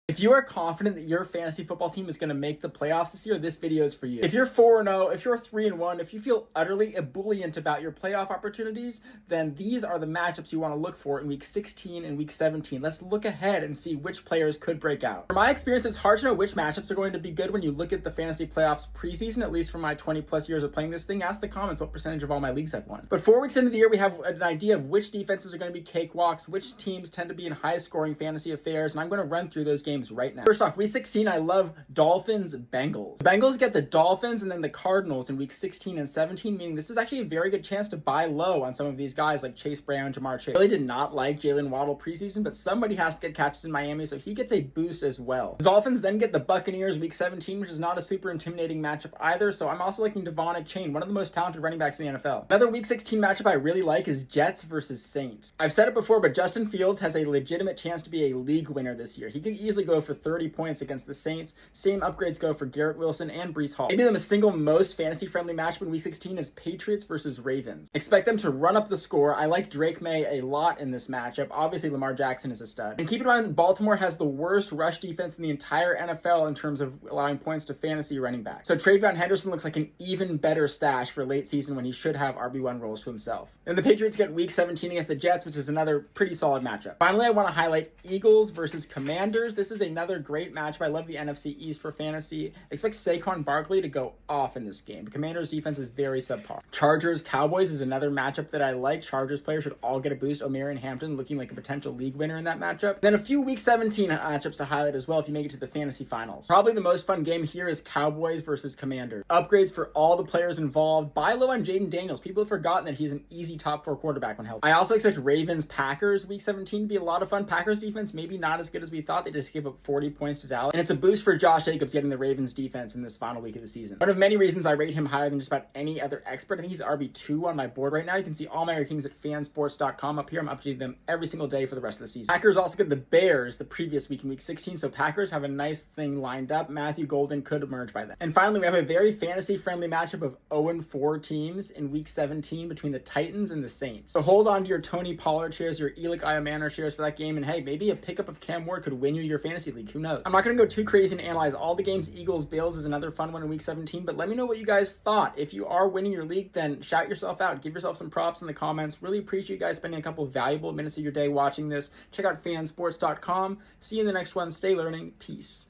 If you are confident that your fantasy football team is going to make the playoffs this year, this video is for you. If you're 4-0, if you're 3-1, if you feel utterly ebullient about your playoff opportunities, then these are the matchups you want to look for in week 16 and week 17. Let's look ahead and see which players could break out. From my experience, it's hard to know which matchups are going to be good when you look at the fantasy playoffs preseason, at least from my 20 plus years of playing this thing. Ask the comments what percentage of all my leagues I've won. But 4 weeks into the year, we have an idea of which defenses are going to be cakewalks, which teams tend to be in high scoring fantasy affairs, and I'm going to run through those games right now. First off, week 16, I love Dolphins-Bengals. The Bengals get the Dolphins and then the Cardinals in week 16 and 17, meaning this is actually a very good chance to buy low on some of these guys like Chase Brown, Jamar Chase. I really did not like Jalen Waddle preseason, but somebody has to get catches in Miami, so he gets a boost as well. The Dolphins then get the Buccaneers week 17, which is not a super intimidating matchup either, so I'm also liking Devon Chain, one of the most talented running backs in the NFL. Another week 16 matchup I really like is Jets versus Saints. I've said it before, but Justin Fields has a legitimate chance to be a league winner this year. He could easily go for 30 points against the Saints. Same upgrades go for Garrett Wilson and Breece Hall. Maybe the single most fantasy-friendly matchup in week 16 is Patriots versus Ravens. Expect them to run up the score. I like Drake May a lot in this matchup. Obviously, Lamar Jackson is a stud. And keep in mind that Baltimore has the worst rush defense in the entire NFL in terms of allowing points to fantasy running backs. So Travion Henderson looks like an even better stash for late season when he should have RB1 roles to himself. And the Patriots get week 17 against the Jets, which is another pretty solid matchup. Finally, I want to highlight Eagles versus Commanders. This is another great matchup. I love the NFC East for fantasy. Expect Saquon Barkley to go off in this game. The Commanders defense is very subpar. Chargers Cowboys is another matchup that I like. Chargers players should all get a boost. O'Marion Hampton looking like a potential league winner in that matchup. Then a few week 17 matchups to highlight as well if you make it to the fantasy finals. Probably the most fun game here is Cowboys versus Commanders. Upgrades for all the players involved. Buy low on Jaden Daniels. People have forgotten that he's an easy top 4 quarterback when healthy. I also expect Ravens Packers week 17 to be a lot of fun. Packers defense maybe not as good as we thought. They just gave up 40 points to Dallas. And it's a boost for Josh Jacobs getting the Ravens defense in this final week of the season. One of many reasons I rate him higher than just about any other expert. I think he's RB2 on my board right now. You can see all my rankings at fansports.com up here. I'm updating them every single day for the rest of the season. Packers also get the Bears the previous week in week 16, so Packers have a nice thing lined up. Matthew Golden could emerge by then. And finally, we have a very fantasy-friendly matchup of 0-4 teams in week 17 between the Titans and the Saints. So hold on to your Tony Pollard shares, your Elic Iomanor shares for that game, and hey, maybe a pickup of Cam Ward could win you your fantasy league. Who knows? I'm not going to go too crazy and analyze all the games. Eagles Bills is another fun one in week 17, but let me know what you guys thought. If you are winning your league, then shout yourself out. Give yourself some props in the comments. Really appreciate you guys spending a couple of valuable minutes of your day watching this. Check out fansports.com. See you in the next one. Stay learning. Peace.